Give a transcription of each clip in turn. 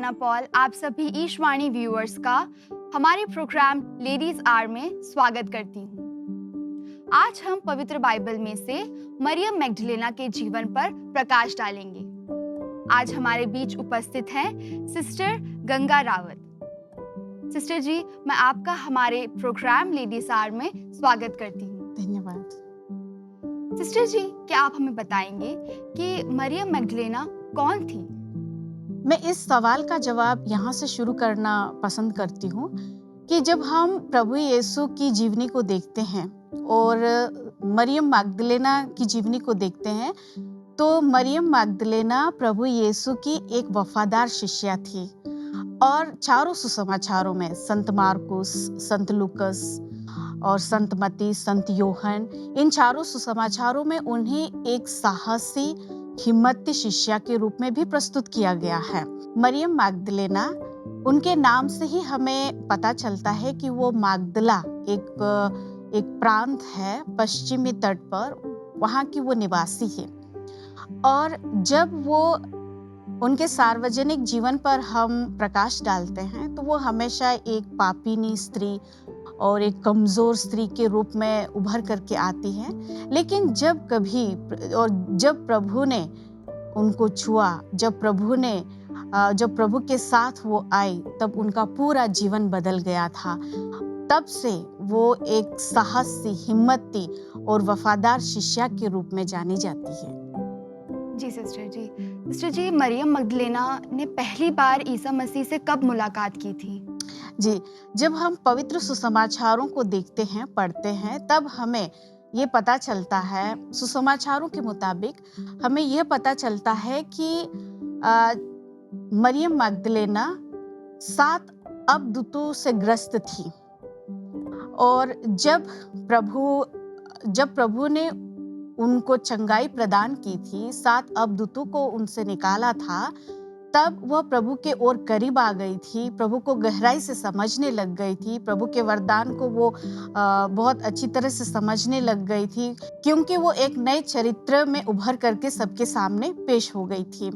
आना पॉल आप सभी ईशवाणी व्यूअर्स का हमारे प्रोग्राम लेडीज आर में स्वागत करती हूँ। आज हम पवित्र बाइबल में से मरियम मैग्डलेना के जीवन पर प्रकाश डालेंगे। आज हमारे बीच उपस्थित हैं सिस्टर गंगा रावत। सिस्टर जी, मैं आपका हमारे प्रोग्राम लेडीज आर में स्वागत करती हूँ। धन्यवाद। सिस्टर जी, क्या आप हमें बताएंगे कि मरियम मैग्डलेना कौन थी? मैं इस सवाल का जवाब यहाँ से शुरू करना पसंद करती हूँ कि जब हम प्रभु यीशु की जीवनी को देखते हैं और मरियम मैग्दलेना की जीवनी को देखते हैं, तो मरियम मैग्दलेना प्रभु यीशु की एक वफादार शिष्या थी और चारों सुसमाचारों में संत मार्कुस, संत लूकस और संत मत्ती, संत योहन, इन चारों सुसमाचारों में उन्हें एक साहसी हिम्मती शिष्या के रूप में भी प्रस्तुत किया गया है। मरियम मैग्दलेना, उनके नाम से ही हमें पता चलता है कि वो मैग्दला एक प्रांत है पश्चिमी तट पर, वहाँ की वो निवासी है। और जब वो उनके सार्वजनिक जीवन पर हम प्रकाश डालते हैं तो वो हमेशा एक पापिनी स्त्री और एक कमजोर स्त्री के रूप में उभर करके आती है। लेकिन जब प्रभु ने उनको छुआ, जब प्रभु के साथ वो आई, तब उनका पूरा जीवन बदल गया था। तब से वो एक साहसी, हिम्मती और वफादार शिष्या के रूप में जानी जाती है। जी सिस्टर जी, मरियम मैग्दलेना ने पहली बार ईसा मसीह से कब मुलाकात की थी? जी, जब हम पवित्र सुसमाचारों को देखते हैं, पढ़ते हैं, तब हमें ये पता चलता है, सुसमाचारों के मुताबिक हमें यह पता चलता है कि मरियम मैग्दलेना 7 अबदूतों से ग्रस्त थी। और जब प्रभु ने उनको चंगाई प्रदान की थी, 7 अबदूतों को उनसे निकाला था, तब वह प्रभु के ओर करीब आ गई थी, प्रभु को गहराई से समझने लग गई थी, प्रभु के वरदान को वो बहुत अच्छी तरह से समझने लग गई थी, क्योंकि वो एक नए चरित्र में उभर करके सबके सामने पेश हो गई थी।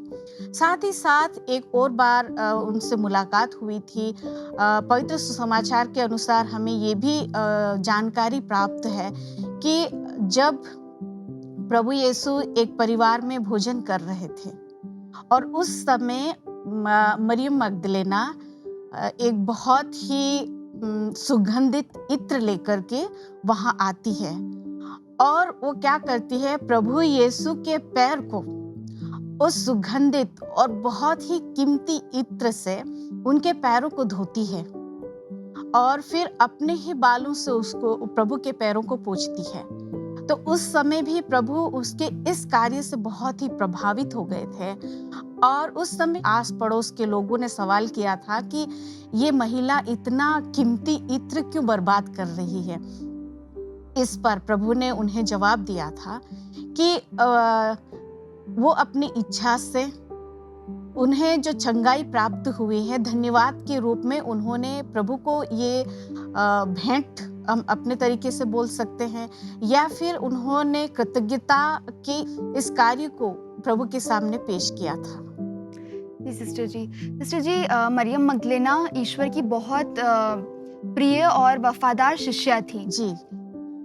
साथ ही साथ एक और बार उनसे मुलाकात हुई थी। पवित्र सुसमाचार के अनुसार हमें ये भी जानकारी प्राप्त है कि जब प्रभु यीशु एक परिवार में भोजन कर रहे थे और उस समय मरियम मैग्दलेना एक बहुत ही सुगंधित इत्र लेकर के वहां आती है और वो क्या करती है, प्रभु यीशु के पैर को उस सुगंधित और बहुत ही कीमती इत्र से उनके पैरों को धोती है और फिर अपने ही बालों से उसको प्रभु के पैरों को पोंछती है। तो उस समय भी प्रभु उसके इस कार्य से बहुत ही प्रभावित हो गए थे और उस समय आस पड़ोस के लोगों ने सवाल किया था कि ये महिला इतना कीमती इत्र क्यों बर्बाद कर रही है। इस पर प्रभु ने उन्हें जवाब दिया था कि वो अपनी इच्छा से उन्हें जो चंगाई प्राप्त हुई है, धन्यवाद के रूप में उन्होंने प्रभु को ये भेंट, हम अपने तरीके से बोल सकते हैं, या फिर उन्होंने कृतज्ञता के इस कार्य को प्रभु के सामने पेश किया था। सिस्टर जी, मरियम मैग्दलेना ईश्वर की बहुत प्रिय और वफादार शिष्या थी जी।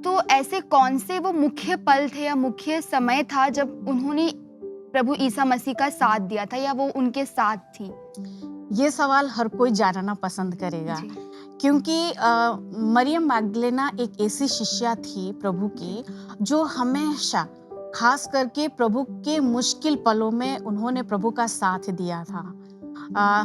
तो ऐसे कौन से वो मुख्य पल थे या मुख्य समय था जब उन्होंने प्रभु ईसा मसीह का साथ दिया था या वो उनके साथ थी? ये सवाल हर कोई जानना पसंद करेगा क्योंकि मरियम मैग्दलेना एक ऐसी शिष्या थी प्रभु की जो हमेशा, खास करके प्रभु के मुश्किल पलों में उन्होंने प्रभु का साथ दिया था।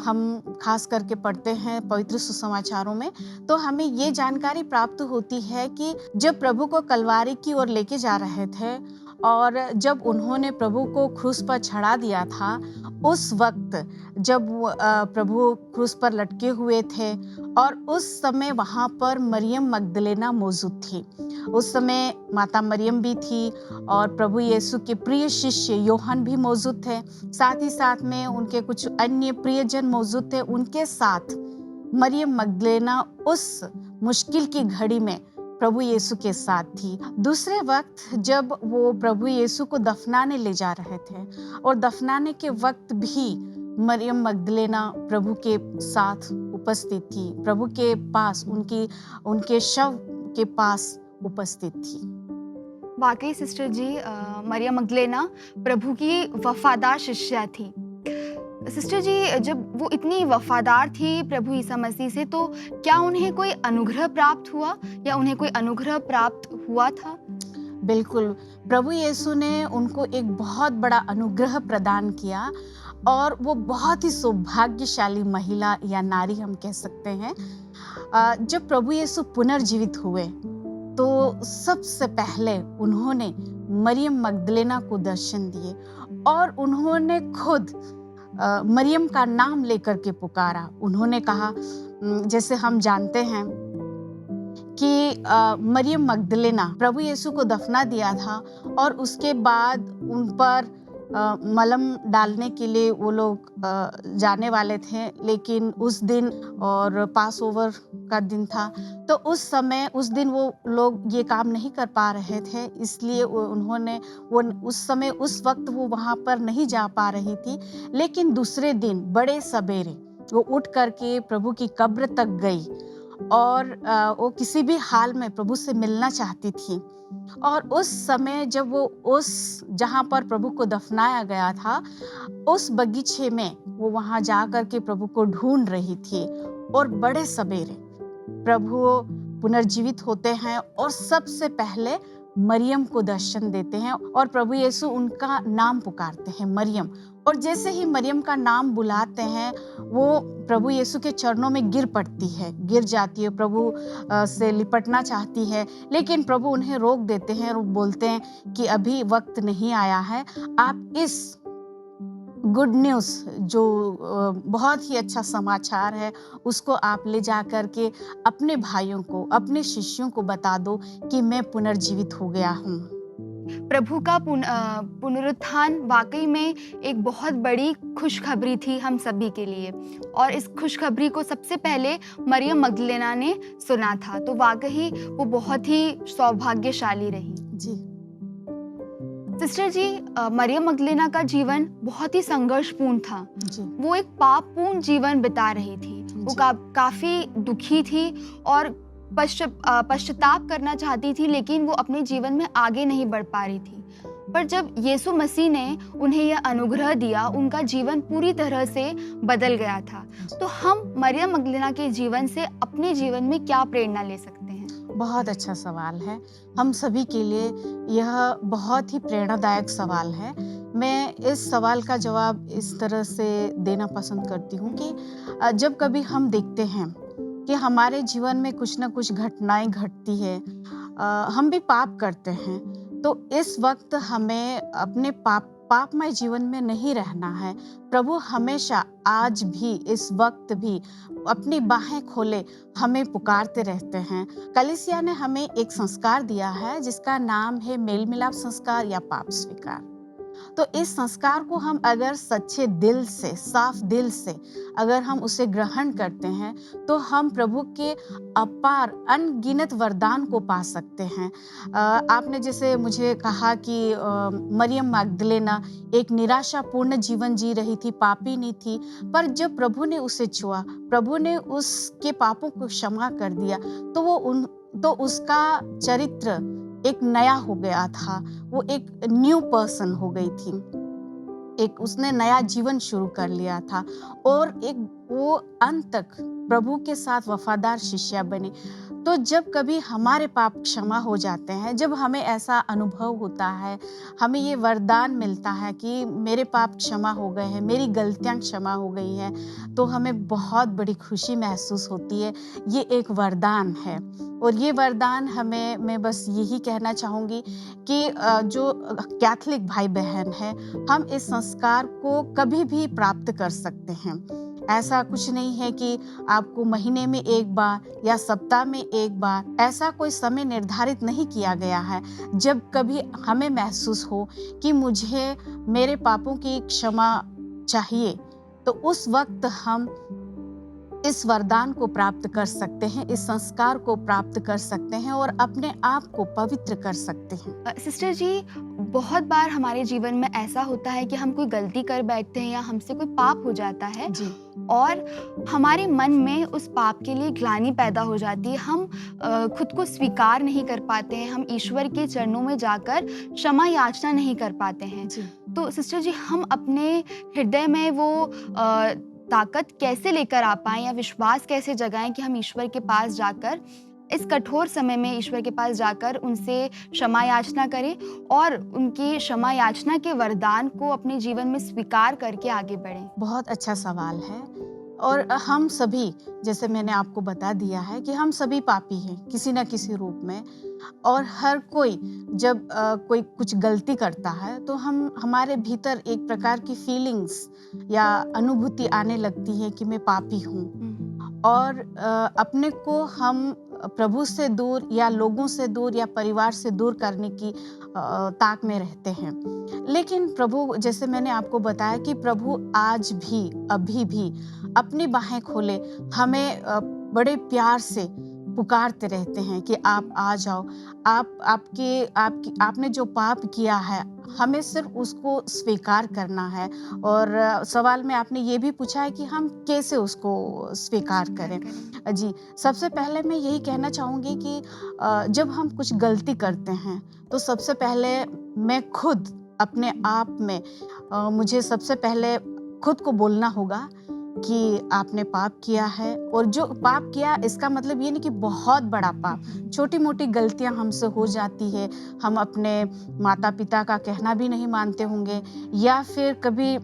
हम खास करके पढ़ते हैं पवित्र सुसमाचारों में, तो हमें ये जानकारी प्राप्त होती है कि जब प्रभु को कलवारी की ओर लेके जा रहे थे और जब उन्होंने प्रभु को क्रूस पर चढ़ा दिया था, उस वक्त जब प्रभु क्रूस पर लटके हुए थे और उस समय वहाँ पर मरियम मैग्दलेना मौजूद थी। उस समय माता मरियम भी थी और प्रभु यीशु के प्रिय शिष्य योहन भी मौजूद थे। साथ ही साथ में उनके कुछ अन्य प्रियजन मौजूद थे। उनके साथ मरियम मैग्दलेना उस मुश्किल की घड़ी में प्रभु यीशु के साथ थी। दूसरे वक्त जब वो प्रभु यीशु को दफनाने ले जा रहे थे और दफनाने के वक्त भी मरियम मगदलेना प्रभु के साथ उपस्थित थी, प्रभु के पास उनके शव के पास उपस्थित थी। वाकई सिस्टर जी, मरियम मगदलेना प्रभु की वफादार शिष्या थी। सिस्टर जी, जब वो इतनी वफादार थी प्रभु यीशु मसीह से, तो क्या उन्हें कोई अनुग्रह प्राप्त हुआ या उन्हें कोई अनुग्रह प्राप्त हुआ था? बिल्कुल, प्रभु यीशु ने उनको एक बहुत बड़ा अनुग्रह प्रदान किया और वो बहुत ही सौभाग्यशाली महिला या नारी हम कह सकते हैं। जब प्रभु यीशु पुनर्जीवित हुए तो सबसे पहले उन्होंने मरियम मगदलेना को दर्शन दिए और उन्होंने खुद मरियम का नाम लेकर के पुकारा। उन्होंने कहा, जैसे हम जानते हैं कि मरियम मगदलेना प्रभु यीशु को दफना दिया था और उसके बाद उन पर मलम डालने के लिए वो लोग जाने वाले थे, लेकिन उस दिन और पास ओवर का दिन था, तो उस दिन वो लोग ये काम नहीं कर पा रहे थे, इसलिए उस वक्त वो वहाँ पर नहीं जा पा रही थी। लेकिन दूसरे दिन बड़े सवेरे वो उठ करके प्रभु की कब्र तक गई और वो किसी भी हाल में प्रभु से मिलना चाहती थी। और उस समय जब वो जहाँ पर प्रभु को दफनाया गया था, उस बगीचे में वो वहाँ जा कर के प्रभु को ढूंढ रही थी और बड़े सवेरे प्रभु पुनर्जीवित होते हैं और सबसे पहले मरियम को दर्शन देते हैं और प्रभु यीशु उनका नाम पुकारते हैं, मरियम। और जैसे ही मरियम का नाम बुलाते हैं, वो प्रभु यीशु के चरणों में गिर जाती है, प्रभु से लिपटना चाहती है, लेकिन प्रभु उन्हें रोक देते हैं और बोलते हैं कि अभी वक्त नहीं आया है। आप इस गुड न्यूज़, जो बहुत ही अच्छा समाचार है, उसको आप ले जा कर के अपने भाइयों को, अपने शिष्यों को बता दो कि मैं पुनर्जीवित हो गया हूँ। प्रभु का पुनरुत्थान वाकई में एक बहुत बड़ी खुशखबरी थी हम सभी के लिए, और इस खुशखबरी को सबसे पहले मरियम मगदलेना ने सुना था, तो वाकई वो बहुत ही सौभाग्यशाली रही। जी सिस्टर जी, मरियम मगदलेना का जीवन बहुत ही संघर्षपूर्ण था। जी वो एक पापपूर्ण जीवन बिता रही थी। वो काफी दुखी थी और पश्चाताप करना चाहती थी, लेकिन वो अपने जीवन में आगे नहीं बढ़ पा रही थी। पर जब यीशु मसीह ने उन्हें यह अनुग्रह दिया, उनका जीवन पूरी तरह से बदल गया था। तो हम मरियम मगदलेना के जीवन से अपने जीवन में क्या प्रेरणा ले सकते हैं? बहुत अच्छा सवाल है। हम सभी के लिए यह बहुत ही प्रेरणादायक सवाल है। मैं इस सवाल का जवाब इस तरह से देना पसंद करती हूँ कि जब कभी हम देखते हैं कि हमारे जीवन में कुछ ना कुछ घटनाएं घटती है, हम भी पाप करते हैं, तो इस वक्त हमें अपने पापमय जीवन में नहीं रहना है। प्रभु हमेशा, आज भी, इस वक्त भी अपनी बाहें खोले हमें पुकारते रहते हैं। कलीसिया ने हमें एक संस्कार दिया है जिसका नाम है मेल मिलाप संस्कार या पाप स्वीकार। तो इस संस्कार को हम अगर सच्चे दिल से, साफ दिल से अगर हम उसे ग्रहण करते हैं, तो हम प्रभु के अपार अनगिनत वरदान को पा सकते हैं। आपने जैसे मुझे कहा कि मरियम मगदलेना एक निराशापूर्ण जीवन जी रही थी, पापिनी थी, पर जब प्रभु ने उसे छुआ, प्रभु ने उसके पापों को क्षमा कर दिया, तो उसका चरित्र एक नया हो गया था। वो एक न्यू पर्सन हो गई थी, उसने नया जीवन शुरू कर लिया था और वो अंत तक प्रभु के साथ वफादार शिष्या बने। तो जब कभी हमारे पाप क्षमा हो जाते हैं, जब हमें ऐसा अनुभव होता है, हमें ये वरदान मिलता है कि मेरे पाप क्षमा हो गए हैं, मेरी गलतियां क्षमा हो गई हैं, तो हमें बहुत बड़ी खुशी महसूस होती है। ये एक वरदान है और ये वरदान मैं बस यही कहना चाहूँगी कि जो कैथोलिक भाई बहन हैं, हम इस संस्कार को कभी भी प्राप्त कर सकते हैं। ऐसा कुछ नहीं है कि आपको महीने में एक बार या सप्ताह में एक बार, ऐसा कोई समय निर्धारित नहीं किया गया है। जब कभी हमें महसूस हो कि मुझे मेरे पापों की क्षमा चाहिए, तो उस वक्त हम इस वरदान को प्राप्त कर सकते हैं, इस संस्कार को प्राप्त कर सकते हैं और अपने आप को पवित्र कर सकते हैं। सिस्टर जी, बहुत बार हमारे जीवन में ऐसा होता है कि हम कोई गलती कर बैठते हैं या हमसे कोई पाप हो जाता है जी, और हमारे मन में उस पाप के लिए ग्लानि पैदा हो जाती है। हम खुद को स्वीकार नहीं कर पाते हैं, हम ईश्वर के चरणों में जाकर क्षमा याचना नहीं कर पाते हैं। जी। तो सिस्टर जी, हम अपने हृदय में वो ताकत कैसे लेकर आ पाएं या विश्वास कैसे जगाएं कि हम ईश्वर के पास जाकर इस कठोर समय में ईश्वर के पास जाकर उनसे क्षमा याचना करें और उनकी क्षमा याचना के वरदान को अपने जीवन में स्वीकार करके आगे बढ़ें? बहुत अच्छा सवाल है। और हम सभी, जैसे मैंने आपको बता दिया है कि हम सभी पापी हैं किसी न किसी रूप में। और हर कोई जब कोई कुछ गलती करता है तो हमारे भीतर एक प्रकार की फीलिंग्स या अनुभूति आने लगती है कि मैं पापी हूँ। और अपने को हम प्रभु से दूर या लोगों से दूर या परिवार से दूर करने की ताक में रहते हैं। लेकिन प्रभु, जैसे मैंने आपको बताया कि प्रभु आज भी, अभी भी अपनी बाहें खोले हमें बड़े प्यार से पुकारते रहते हैं कि आप आ जाओ। आपने जो पाप किया है हमें सिर्फ उसको स्वीकार करना है। और सवाल में आपने ये भी पूछा है कि हम कैसे उसको स्वीकार करें। जी, सबसे पहले मैं यही कहना चाहूँगी कि जब हम कुछ गलती करते हैं तो सबसे पहले मैं खुद अपने आप में मुझे सबसे पहले खुद को बोलना होगा कि आपने पाप किया है। और जो पाप किया इसका मतलब ये नहीं कि बहुत बड़ा पाप, छोटी मोटी गलतियां हमसे हो जाती है। हम अपने माता पिता का कहना भी नहीं मानते होंगे या फिर कभी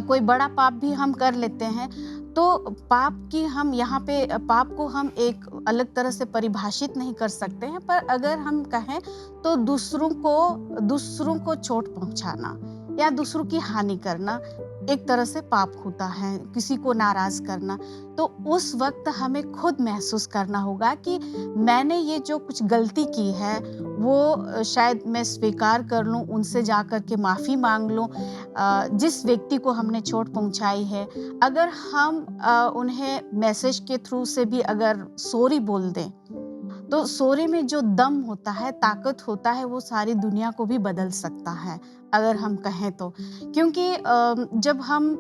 कोई बड़ा पाप भी हम कर लेते हैं। तो पाप की हम यहाँ पे पाप को हम एक अलग तरह से परिभाषित नहीं कर सकते हैं, पर अगर हम कहें तो दूसरों को चोट पहुंचाना या दूसरों की हानि करना एक तरह से पाप होता है, किसी को नाराज करना। तो उस वक्त हमें खुद महसूस करना होगा कि मैंने ये जो कुछ गलती की है वो शायद मैं स्वीकार कर लूं, उनसे जाकर के माफ़ी मांग लूं। जिस व्यक्ति को हमने चोट पहुंचाई है, अगर हम उन्हें मैसेज के थ्रू से भी अगर सॉरी बोल दें तो सॉरी में जो दम होता है, ताकत होता है, वो सारी दुनिया को भी बदल सकता है अगर हम कहें तो। क्योंकि जब हम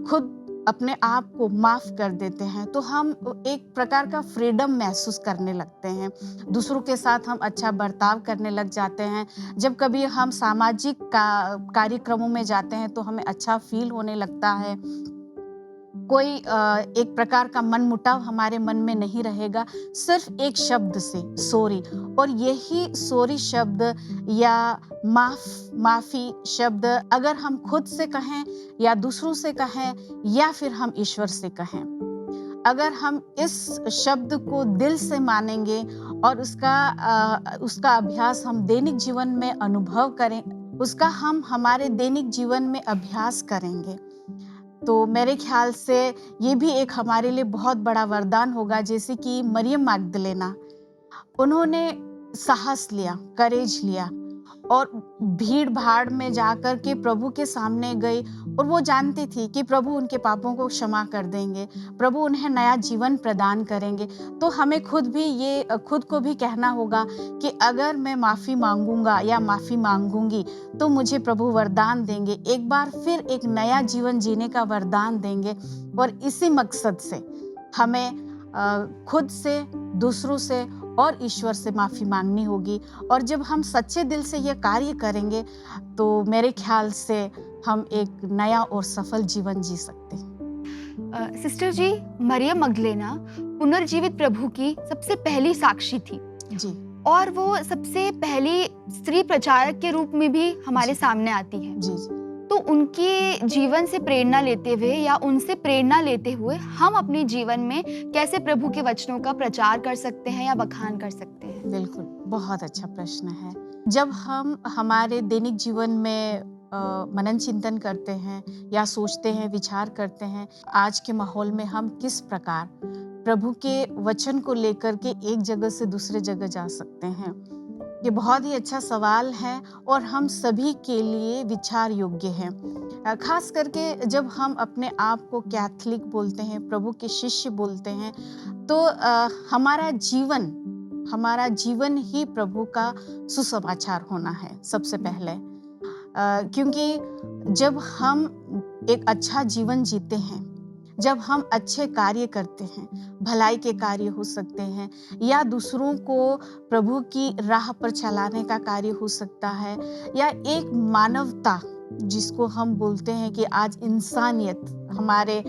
खुद अपने आप को माफ कर देते हैं तो हम एक प्रकार का फ्रीडम महसूस करने लगते हैं, दूसरों के साथ हम अच्छा बर्ताव करने लग जाते हैं। जब कभी हम सामाजिक कार्यक्रमों में जाते हैं तो हमें अच्छा फील होने लगता है। कोई एक प्रकार का मनमुटाव हमारे मन में नहीं रहेगा, सिर्फ एक शब्द से, सॉरी। और यही सॉरी शब्द या माफी शब्द अगर हम खुद से कहें या दूसरों से कहें या फिर हम ईश्वर से कहें, अगर हम इस शब्द को दिल से मानेंगे और उसका अभ्यास हम दैनिक जीवन में अनुभव करें, उसका हम हमारे दैनिक जीवन में अभ्यास करेंगे, तो मेरे ख्याल से ये भी एक हमारे लिए बहुत बड़ा वरदान होगा। जैसे कि मरियम मैग्दलेना, उन्होंने साहस लिया, करेज लिया और भीड़ भाड़ में जाकर के प्रभु के सामने गई और वो जानती थी कि प्रभु उनके पापों को क्षमा कर देंगे, प्रभु उन्हें नया जीवन प्रदान करेंगे। तो हमें खुद को भी कहना होगा कि अगर मैं माफ़ी मांगूंगा या माफ़ी मांगूंगी तो मुझे प्रभु वरदान देंगे, एक बार फिर एक नया जीवन जीने का वरदान देंगे। और इसी मकसद से हमें खुद से, दूसरों से और ईश्वर से माफ़ी मांगनी होगी। और जब हम सच्चे दिल से ये कार्य करेंगे तो मेरे ख्याल से हम एक नया और सफल जीवन जी सकते हैं। सिस्टर जी, मरियम मगदलेना पुनर्जीवित प्रभु की सबसे पहली साक्षी थी जी, और वो सबसे पहली स्त्री प्रचारक के रूप में भी हमारे सामने आती है। जी, जी। तो उनके जीवन से प्रेरणा लेते हुए या उनसे प्रेरणा लेते हुए हम अपने जीवन में कैसे प्रभु के वचनों का प्रचार कर सकते हैं या बखान कर सकते हैं? बिल्कुल, बहुत अच्छा प्रश्न है। जब हम हमारे दैनिक जीवन में मनन चिंतन करते हैं या सोचते हैं, विचार करते हैं, आज के माहौल में हम किस प्रकार प्रभु के वचन को लेकर के एक जगह से दूसरे जगह जा सकते हैं, ये बहुत ही अच्छा सवाल है और हम सभी के लिए विचार योग्य है। खास करके जब हम अपने आप को कैथलिक बोलते हैं, प्रभु के शिष्य बोलते हैं, तो हमारा जीवन ही प्रभु का सुसमाचार होना है सबसे पहले। क्योंकि जब हम एक अच्छा जीवन जीते हैं, जब हम अच्छे कार्य करते हैं, भलाई के कार्य हो सकते हैं या दूसरों को प्रभु की राह पर चलाने का कार्य हो सकता है, या एक मानवता जिसको हम बोलते हैं कि आज इंसानियत हमारे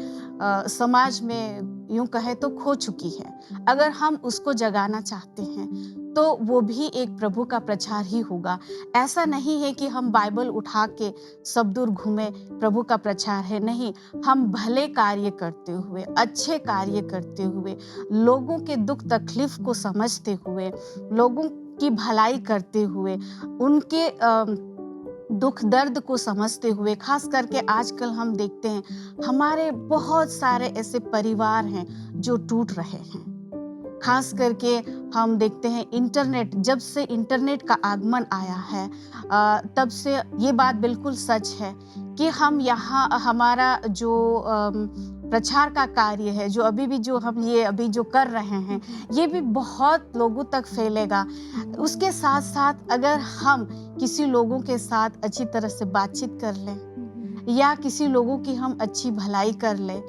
समाज में यूं कहे तो खो चुकी है, अगर हम उसको जगाना चाहते हैं तो वो भी एक प्रभु का प्रचार ही होगा। ऐसा नहीं है कि हम बाइबल उठा के सब दूर घूमे, प्रभु का प्रचार है, नहीं। हम भले कार्य करते हुए, अच्छे कार्य करते हुए, लोगों के दुख तकलीफ को समझते हुए, लोगों की भलाई करते हुए, उनके दुख दर्द को समझते हुए, खास करके आजकल हम देखते हैं हमारे बहुत सारे ऐसे परिवार हैं जो टूट रहे हैं। खास करके हम देखते हैं जब से इंटरनेट का आगमन आया है, तब से ये बात बिल्कुल सच है कि हम यहाँ हमारा जो प्रचार का कार्य है, जो अभी जो कर रहे हैं, ये भी बहुत लोगों तक फैलेगा। उसके साथ साथ अगर हम किसी लोगों के साथ अच्छी तरह से बातचीत कर लें, या किसी लोगों की हम अच्छी भलाई कर लें,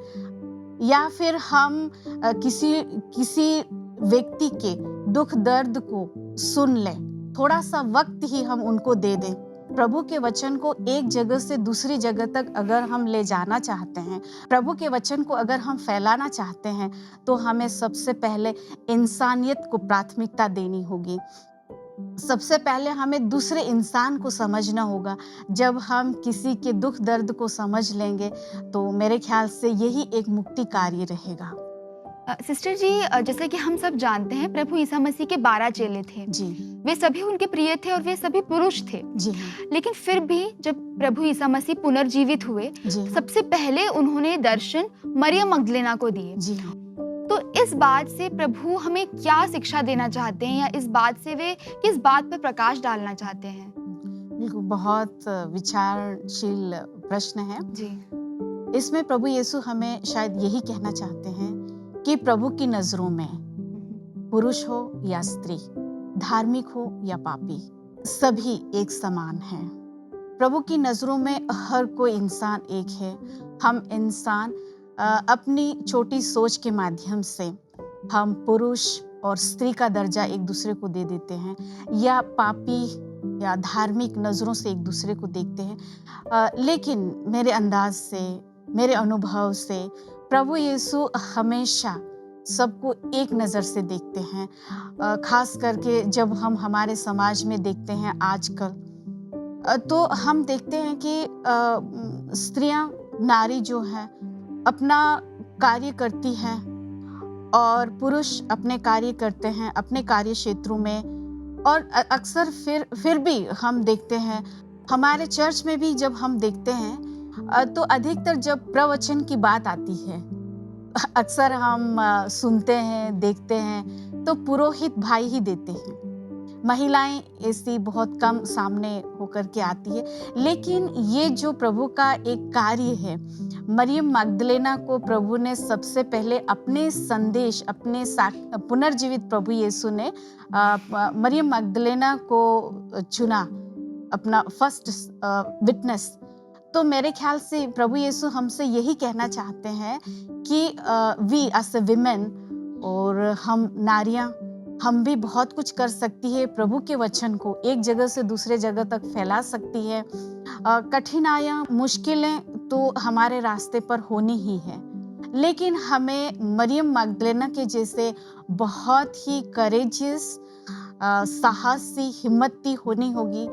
या फिर हम किसी व्यक्ति के दुख दर्द को सुन लें, थोड़ा सा वक्त ही हम उनको दे दें। प्रभु के वचन को एक जगह से दूसरी जगह तक अगर हम ले जाना चाहते हैं, प्रभु के वचन को अगर हम फैलाना चाहते हैं, तो हमें सबसे पहले इंसानियत को प्राथमिकता देनी होगी। सबसे पहले हमें दूसरे इंसान को समझना होगा। जब हम किसी के दुख दर्द को समझ लेंगे तो मेरे ख्याल से यही एक मुक्ति कार्य रहेगा। सिस्टर जी, जैसे कि हम सब जानते हैं प्रभु ईसा मसीह के 12 चेले थे जी। वे सभी उनके प्रिय थे और वे सभी पुरुष थे जी। लेकिन फिर भी जब प्रभु ईसा मसीह पुनर्जीवित हुए, सबसे पहले उन्होंने दर्शन मरियम मगदलेना को दिए। जी। तो इस बात से प्रभु हमें क्या शिक्षा देना चाहते हैं, या इस बात से वे किस बात पर प्रकाश डालना चाहते हैं? बिल्कुल, बहुत विचारशील प्रश्न है जी। इसमें प्रभु यीशु हमें शायद यही कहना चाहते हैं कि प्रभु की नजरों में पुरुष हो या स्त्री, धार्मिक हो या पापी, सभी एक समान हैं। प्रभु की नजरों में हर कोई इंसान एक है। हम इंसान अपनी छोटी सोच के माध्यम से हम पुरुष और स्त्री का दर्जा एक दूसरे को दे देते हैं, या पापी या धार्मिक नजरों से एक दूसरे को देखते हैं। लेकिन मेरे अंदाज से, मेरे अनुभव से, प्रभु यीशु हमेशा सबको एक नज़र से देखते हैं। खास करके जब हम हमारे समाज में देखते हैं आजकल, तो हम देखते हैं कि स्त्रियां, नारी जो है अपना कार्य करती हैं और पुरुष अपने कार्य करते हैं अपने कार्य क्षेत्रों में। और अक्सर फिर भी हम देखते हैं हमारे चर्च में भी, जब हम देखते हैं तो अधिकतर जब प्रवचन की बात आती है, अक्सर हम सुनते हैं, देखते हैं, तो पुरोहित भाई ही देते हैं। महिलाएं ऐसी बहुत कम सामने होकर के आती है। लेकिन ये जो प्रभु का एक कार्य है, मरियम मगदलेना को प्रभु ने सबसे पहले अपने संदेश, अपने पुनर्जीवित प्रभु यीशु ने मरियम मगदलेना को चुना अपना फर्स्ट विटनेस। तो मेरे ख्याल से प्रभु यीशु हमसे यही कहना चाहते हैं कि वी एज ए विमेन, और हम नारियां, हम भी बहुत कुछ कर सकती है। प्रभु के वचन को एक जगह से दूसरे जगह तक फैला सकती है। कठिनाइयाँ, मुश्किलें तो हमारे रास्ते पर होनी ही है, लेकिन हमें मरियम मगदलेना के जैसे बहुत ही करेजियस, साहसी, हिम्मती होनी होगी।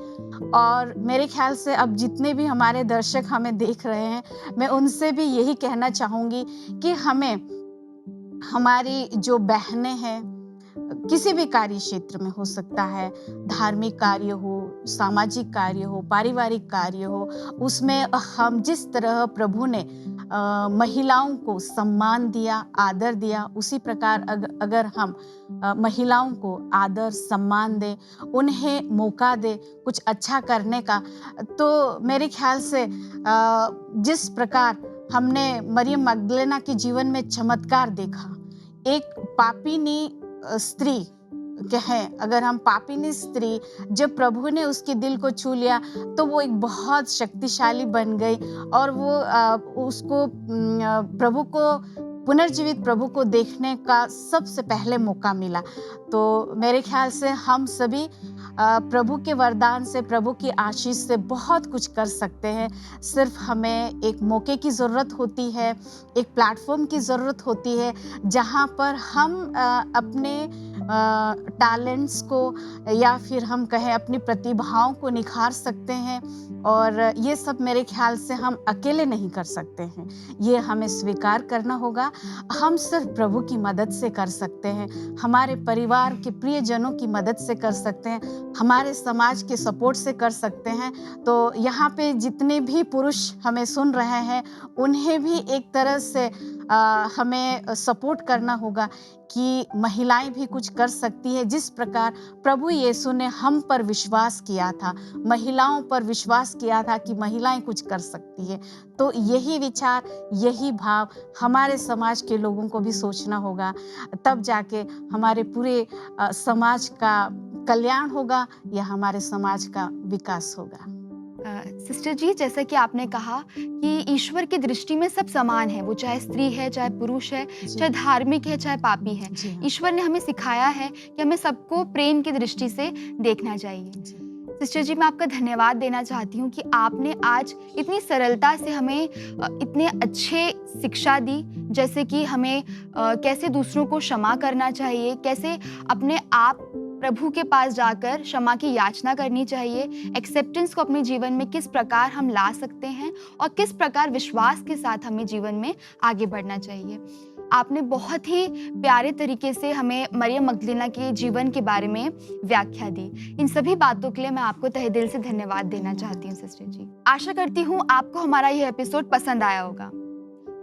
और मेरे ख्याल से अब जितने भी हमारे दर्शक हमें देख रहे हैं, मैं उनसे भी यही कहना चाहूँगी कि हमें, हमारी जो बहनें हैं, किसी भी कार्य क्षेत्र में हो सकता है, धार्मिक कार्य हो, सामाजिक कार्य हो, पारिवारिक कार्य हो, उसमें हम जिस तरह प्रभु ने महिलाओं को सम्मान दिया, आदर दिया, उसी प्रकार अगर हम महिलाओं को आदर सम्मान दें, उन्हें मौका दें कुछ अच्छा करने का, तो मेरे ख्याल से जिस प्रकार हमने मरियम मगदलेना के जीवन में चमत्कार देखा, एक पापिनी स्त्री कहें, अगर हम पापिनी स्त्री, जब प्रभु ने उसके दिल को छू लिया तो वो एक बहुत शक्तिशाली बन गई और वो उसको प्रभु को पुनर्जीवित प्रभु को देखने का सबसे पहले मौका मिला। तो मेरे ख्याल से हम सभी प्रभु के वरदान से, प्रभु की आशीष से बहुत कुछ कर सकते हैं। सिर्फ हमें एक मौके की ज़रूरत होती है, एक प्लेटफॉर्म की ज़रूरत होती है जहाँ पर हम अपने टैलेंट्स को या फिर हम कहें अपनी प्रतिभाओं को निखार सकते हैं। और ये सब मेरे ख्याल से हम अकेले नहीं कर सकते हैं, ये हमें स्वीकार करना होगा। हम सिर्फ प्रभु की मदद से कर सकते हैं, हमारे परिवार के प्रियजनों की मदद से कर सकते हैं, हमारे समाज के सपोर्ट से कर सकते हैं। तो यहाँ पे जितने भी पुरुष हमें सुन रहे हैं, उन्हें भी एक तरह से हमें सपोर्ट करना होगा कि महिलाएं भी कुछ कर सकती है। जिस प्रकार प्रभु यीशु ने हम पर विश्वास किया था, महिलाओं पर विश्वास किया था कि महिलाएं कुछ कर सकती है, तो यही विचार, यही भाव हमारे समाज के लोगों को भी सोचना होगा। तब जाके हमारे पूरे समाज का कल्याण होगा या हमारे समाज का विकास होगा। सिस्टर जी, जैसा कि आपने कहा कि ईश्वर की दृष्टि में सब समान है, वो चाहे स्त्री है, चाहे पुरुष है, चाहे धार्मिक है, चाहे पापी है। ईश्वर ने हमें सिखाया है कि हमें सबको प्रेम की दृष्टि से देखना चाहिए। सिस्टर जी, मैं आपका धन्यवाद देना चाहती हूँ कि आपने आज इतनी सरलता से हमें इतने अच्छे शिक्षा दी, जैसे कि हमें कैसे दूसरों को क्षमा करना चाहिए, कैसे अपने आप प्रभु के पास जाकर क्षमा की याचना करनी चाहिए, एक्सेप्टेंस को अपने जीवन में किस प्रकार हम ला सकते हैं और किस प्रकार विश्वास के साथ हमें जीवन में आगे बढ़ना चाहिए। आपने बहुत ही प्यारे तरीके से हमें मरियम मगदलेना के जीवन के बारे में व्याख्या दी। इन सभी बातों के लिए मैं आपको तहे दिल से धन्यवाद देना चाहती हूँ सिस्टर जी। आशा करती हूँ आपको हमारा यह एपिसोड पसंद आया होगा।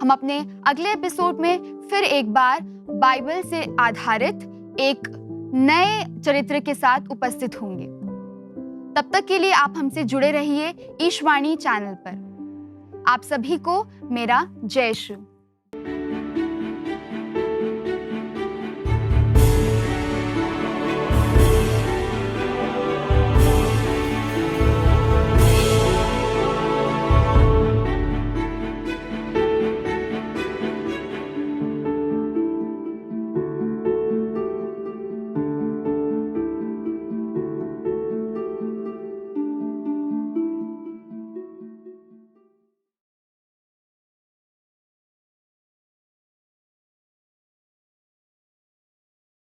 हम अपने अगले एपिसोड में फिर एक बार बाइबल से आधारित एक नए चरित्र के साथ उपस्थित होंगे। तब तक के लिए आप हमसे जुड़े रहिए ईशवाणी चैनल पर। आप सभी को मेरा जय श्री।